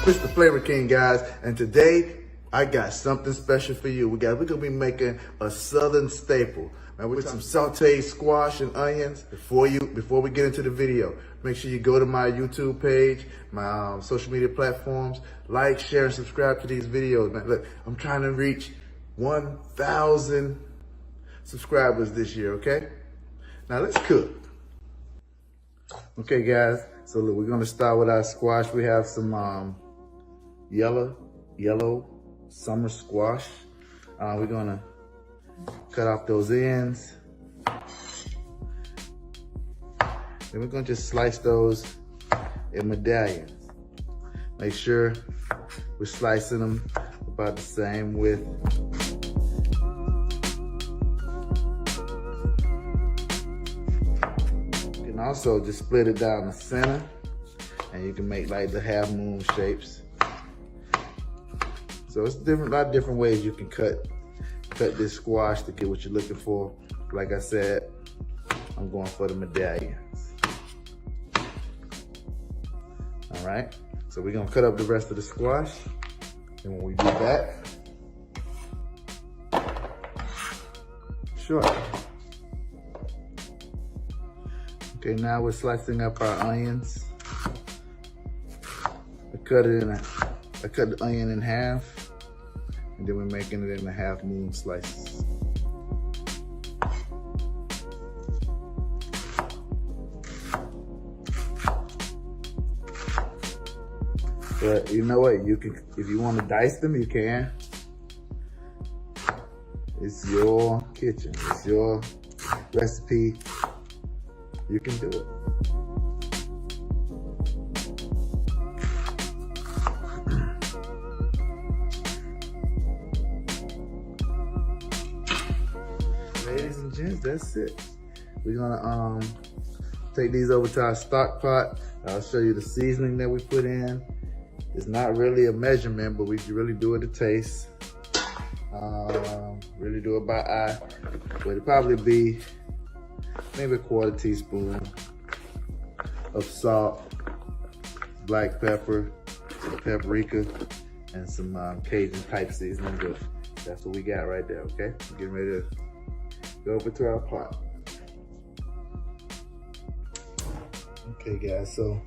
Chris the Flavor King, guys, and today I got something special for you. We're gonna be making a southern staple, man, with some sauteed squash and onions. Before we get into the video, make sure you go to my YouTube page, my social media platforms, like, share, and subscribe to these videos, man. Look, I'm trying to reach 1,000 subscribers this year, okay? Now let's cook. Okay, guys, so look, we're gonna start with our squash. We have some yellow summer squash. We're gonna cut off those ends. Then we're gonna just slice those in medallions. Make sure we're slicing them about the same width. You can also just split it down the center, and you can make like the half moon shapes. So it's a lot of different ways you can cut this squash to get what you're looking for. Like I said, I'm going for the medallions. All right, so we're gonna cut up the rest of the squash, and when we do that, sure. Okay, now we're slicing up our onions. I cut the onion in half, and then we're making it into half moon slices. But you know what? You can, if you want to dice them, you can. It's your kitchen. It's your recipe. You can do it. Ladies and gents, that's it. We're gonna take these over to our stock pot. I'll show you the seasoning that we put in. It's not really a measurement, but we really do it to taste. Really do it by eye. But it'd probably be maybe a 1/4 teaspoon of salt, black pepper, some paprika, and some Cajun type seasoning. But that's what we got right there, okay? We're getting ready to go over to our pot. Okay, guys, so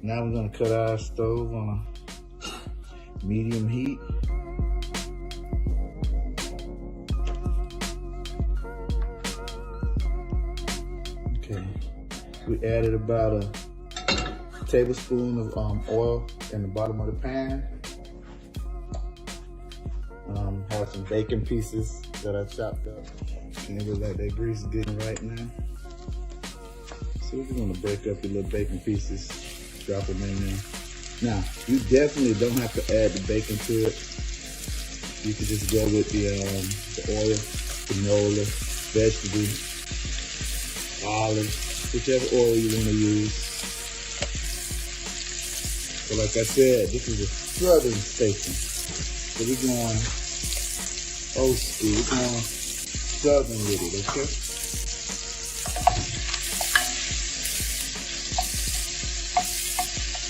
now we're gonna cut our stove on a medium heat. Okay, we added about a tablespoon of oil in the bottom of the pan. Have some bacon pieces that I chopped up. And it looks like that grease is getting right now. So we're gonna break up the little bacon pieces, drop them in there. Now, you definitely don't have to add the bacon to it. You can just go with the oil, canola, vegetables, olives, whichever oil you wanna use. So like I said, this is a southern staple. So we're going old school, we're going southern with it, okay?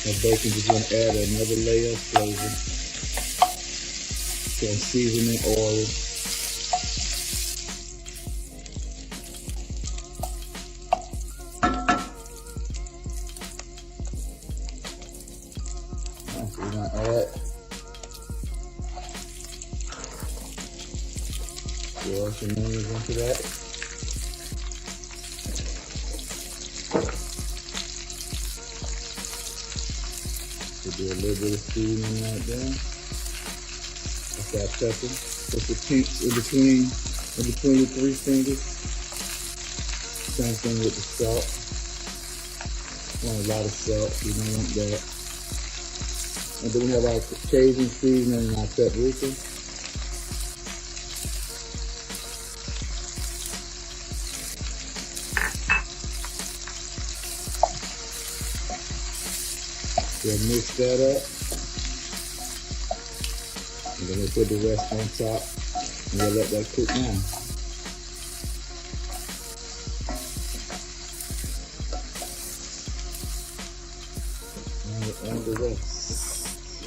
That bacon is going to add another layer of flavor. Some seasoning oil. So we're going to add some onions into that. We'll do a little bit of seasoning right there. That's that pepper. Put the pinks in between the three fingers. Same thing with the salt. Want a lot of salt, you don't want that. And then we have our Cajun seasoning and our paprika. We'll mix that up, and then we'll put the rest on top, and we'll let that cook down. And the rest.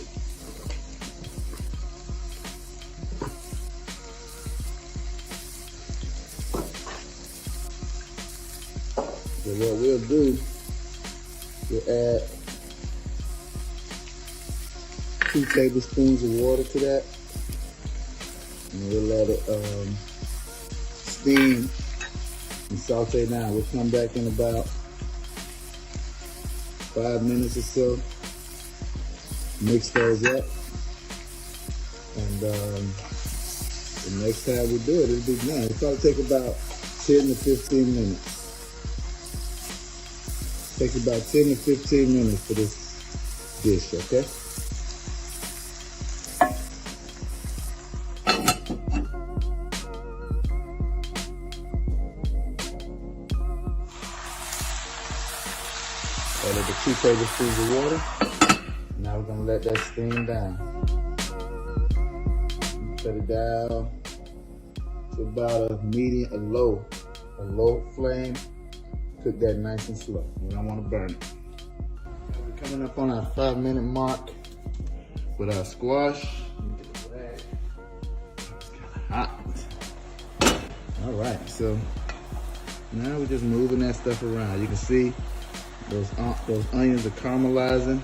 what we'll do, we'll add 2 tablespoons of water to that. And we'll let it steam and saute down. We'll come back in about 5 minutes or so. Mix those up. And the next time we do it, it'll be done. It'll probably take about 10 to 15 minutes. Takes about 10 to 15 minutes for this dish, okay? Added the 2 tablespoons of water. Now we're gonna let that steam down. Set it down to about a medium, a low flame. Cook that nice and slow. We don't want to burn it. We're coming up on our 5-minute mark with our squash. It's kind of hot. All right, so now we're just moving that stuff around. You can see those onions are caramelizing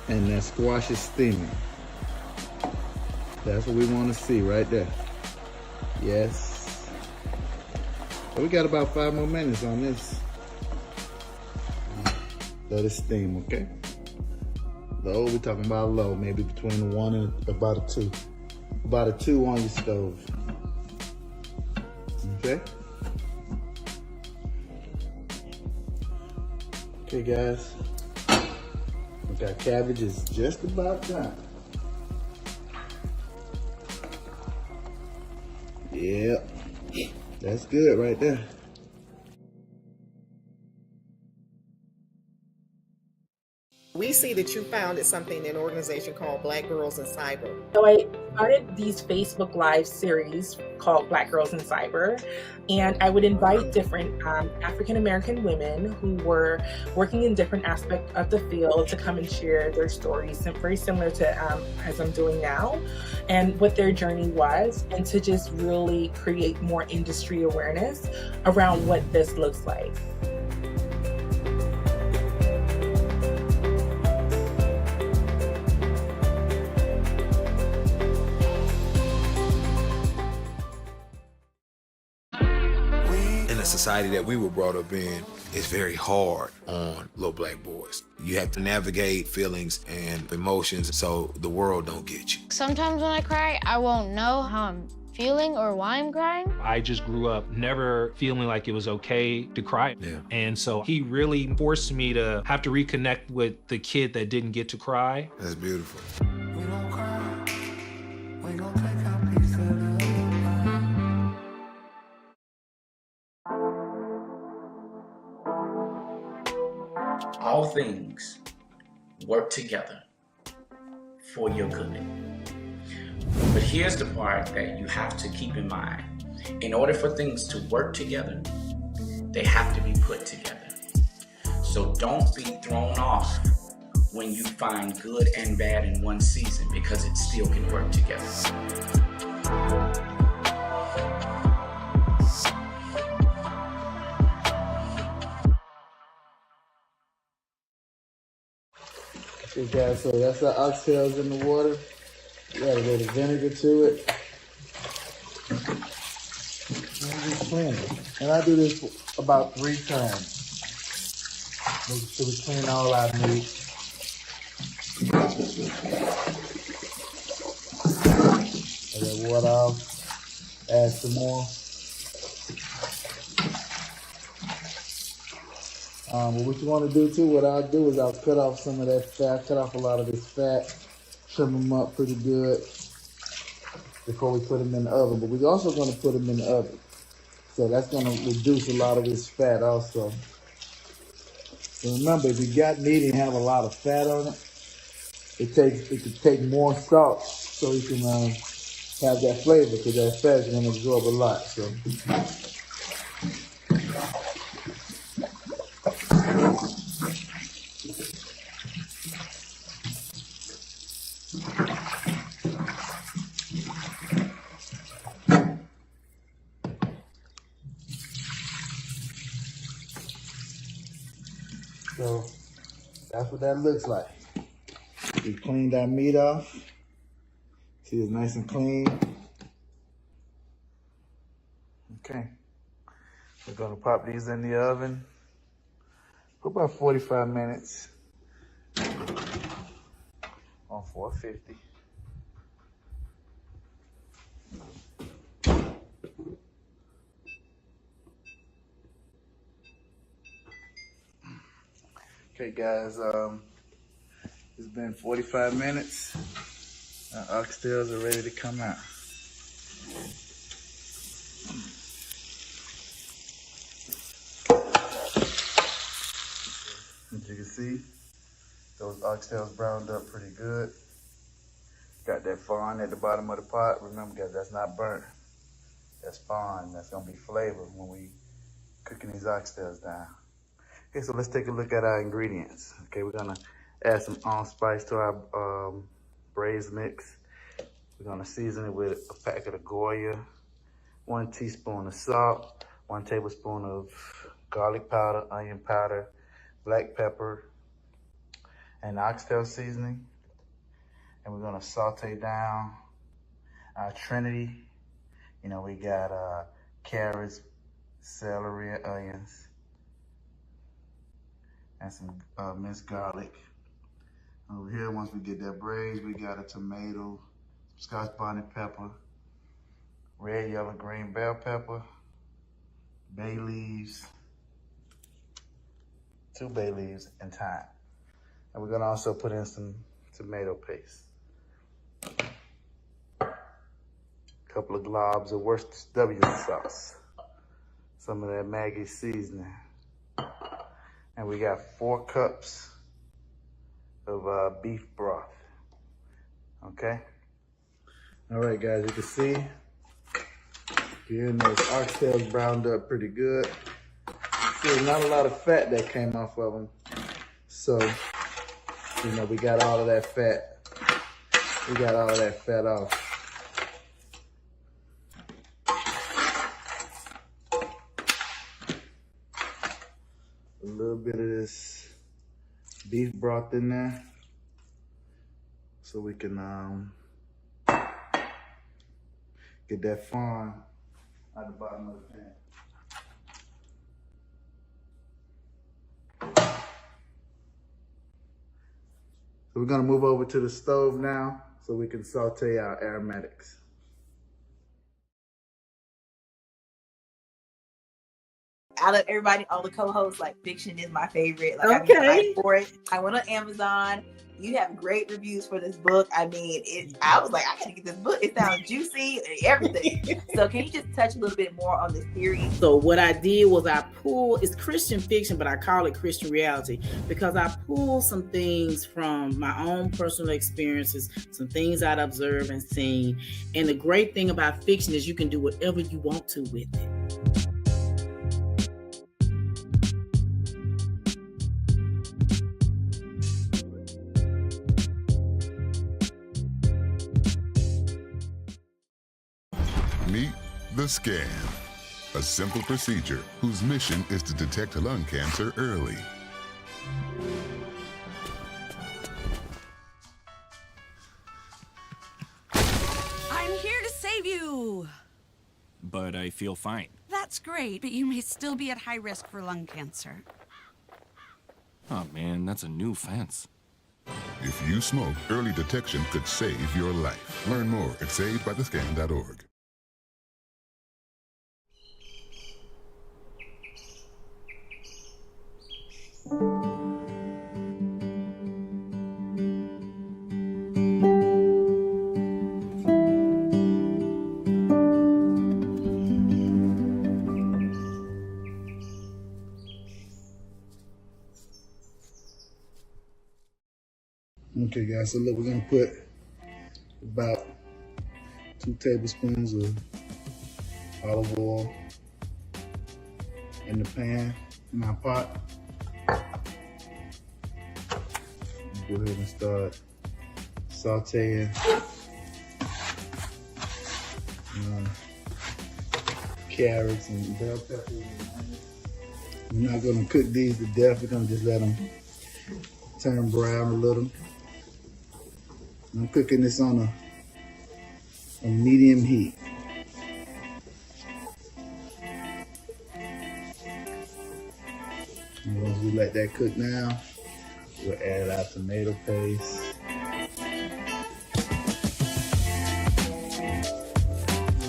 and that squash is steaming. That's what we want to see right there. Yes. So we got about 5 more minutes on this. Let it steam, okay? Low, we're talking about low, maybe between a 1 and about a 2. About a 2 on your stove. Okay? Okay, guys. We got cabbage is just about done. Yep. That's good right there. We see that you founded something, an organization called Black Girls in Cyber. So I started these Facebook Live series called Black Girls in Cyber, and I would invite different African-American women who were working in different aspects of the field to come and share their stories, very similar to as I'm doing now, and what their journey was, and to just really create more industry awareness around what this looks like. In the society that we were brought up in, it's very hard on little black boys. You have to navigate feelings and emotions so the world don't get you. Sometimes when I cry, I won't know how I'm feeling or why I'm crying. I just grew up never feeling like it was okay to cry. Yeah. And so he really forced me to have to reconnect with the kid that didn't get to cry. That's beautiful. We don't cry, we gon' take our piece of the pie. All things work together for your good. But here's the part that you have to keep in mind. In order for things to work together, they have to be put together. So don't be thrown off when you find good and bad in one season, because it still can work together. Okay, guys, so that's our oxtails in the water. We got a little vinegar to it. And just clean it. And I do this about 3 times. Making sure we clean all our meat. Let that water off. Add some more. But what you want to do too, what I'll do is I'll cut off some of that fat, cut off a lot of this fat, trim them up pretty good before we put them in the oven. But we're also going to put them in the oven. So that's going to reduce a lot of this fat also. So remember, if you got meat and have a lot of fat on it, it could take more salt so you can have that flavor, because that fat is going to absorb a lot. So. That's what that looks like. We cleaned our meat off. See, it's nice and clean. Okay. We're gonna pop these in the oven for about 45 minutes on 450. Okay, guys, it's been 45 minutes. Our oxtails are ready to come out. As you can see, those oxtails browned up pretty good. Got that fawn at the bottom of the pot. Remember, guys, that's not burnt. That's fawn. That's gonna be flavor when we cooking these oxtails down. Okay, so let's take a look at our ingredients. Okay, we're gonna add some allspice to our braised mix. We're gonna season it with a packet of Goya, 1 teaspoon of salt, 1 tablespoon of garlic powder, onion powder, black pepper, and oxtail seasoning. And we're gonna saute down our trinity. You know, we got carrots, celery, and onions, and some minced garlic. Over here, once we get that braised, we got a tomato, scotch bonnet pepper, red, yellow, green bell pepper, bay leaves, 2 bay leaves, and thyme. And we're gonna also put in some tomato paste. A couple of globs of Worcestershire sauce. Some of that Maggi seasoning. And we got 4 cups of beef broth. Okay? All right, guys, you can see here in those oxtails browned up pretty good. There's not a lot of fat that came off of them. So, you know, we got all of that fat. We got all of that fat off. A little bit of this beef broth in there so we can get that fawn at the bottom of the pan. So we're gonna move over to the stove now so we can saute our aromatics. Out of everybody, all the co-hosts, like fiction is my favorite. Like, I'm excited for it. I went on Amazon. You have great reviews for this book. I mean, I was like, I gotta get this book. It sounds juicy and everything. So can you just touch a little bit more on this series? So what I did was I pulled, it's Christian fiction, but I call it Christian reality because I pulled some things from my own personal experiences, some things I'd observed and seen. And the great thing about fiction is you can do whatever you want to with it. Meet the scan, a simple procedure whose mission is to detect lung cancer early. I'm here to save you. But I feel fine. That's great, but you may still be at high risk for lung cancer. Oh man, that's a new fence. If you smoke, early detection could save your life. Learn more at savedbythescan.org. Okay, guys, so look, we're gonna put about 2 tablespoons of olive oil in the pan, in our pot. Go ahead and start sauteing carrots and bell peppers and onions. We're not gonna cook these to death, we're gonna just let them turn brown a little. I'm cooking this on a medium heat. And once we let that cook now, we'll add our tomato paste.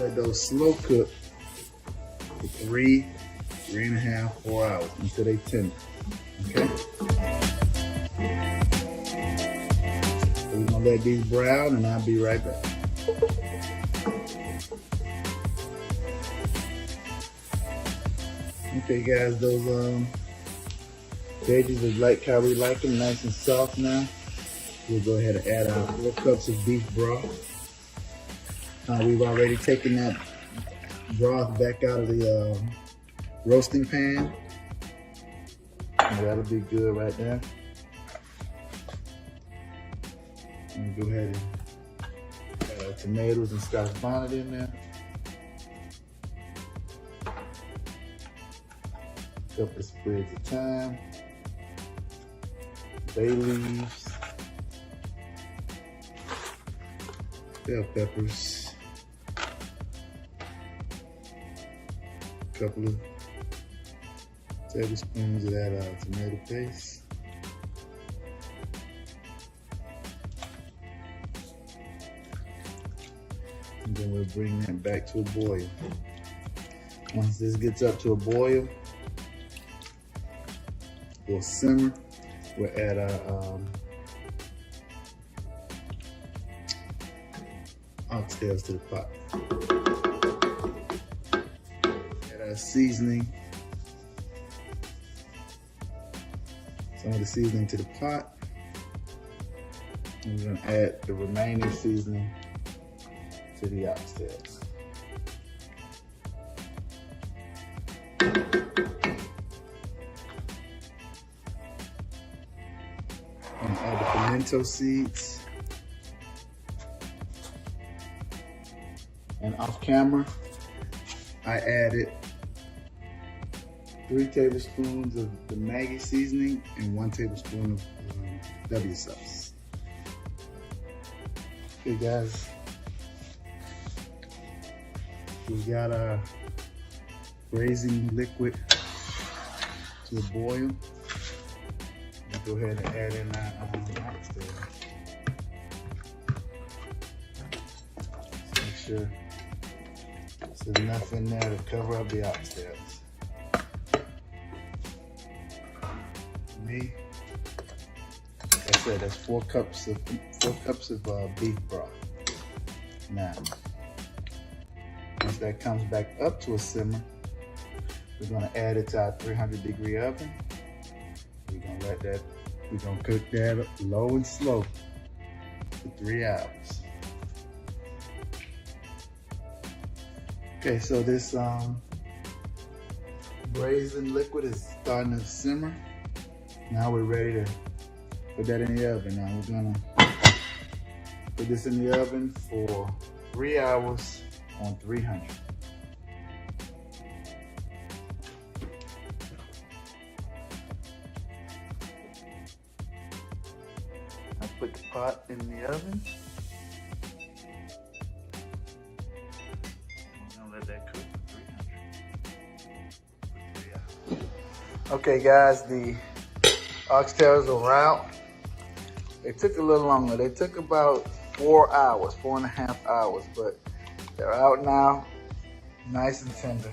Let those slow cook for 3.5, 4 hours until they tender. Okay? So we're gonna let these brown and I'll be right back. Okay guys, those veggies are like how we like them, nice and soft now. We'll go ahead and add our 4 cups of beef broth. We've already taken that broth back out of the roasting pan. And that'll be good right there. And go ahead and add our tomatoes and scotch bonnet in there. Couple of sprigs of thyme, bay leaves, bell peppers, a couple of tablespoons of that tomato paste. And then we'll bring that back to a boil. Once this gets up to a boil, we'll simmer. We'll add our oxtails to the pot. Add our seasoning. Some of the seasoning to the pot. And we're gonna add the remaining seasoning to the oxtails. And add the pimento seeds. And off camera, I added 3 tablespoons of the Maggi seasoning and 1 tablespoon of W sauce. Okay guys, we got our braising liquid to a boil. Go ahead and add in our oxtail. Make sure there's enough in there to cover up the oxtails. Me, like I said, that's 4 cups of beef broth. Now, once that comes back up to a simmer, we're gonna add it to our 300-degree oven. We're gonna cook that low and slow for 3 hours. Okay, so this braising liquid is starting to simmer. Now we're ready to put that in the oven. Now we're gonna put this in the oven for 3 hours on 300. Put the pot in the oven. I'm gonna let that cook for 300. Okay guys, the oxtails are out. They took a little longer. They took about 4 hours, 4.5 hours, but they're out now, nice and tender.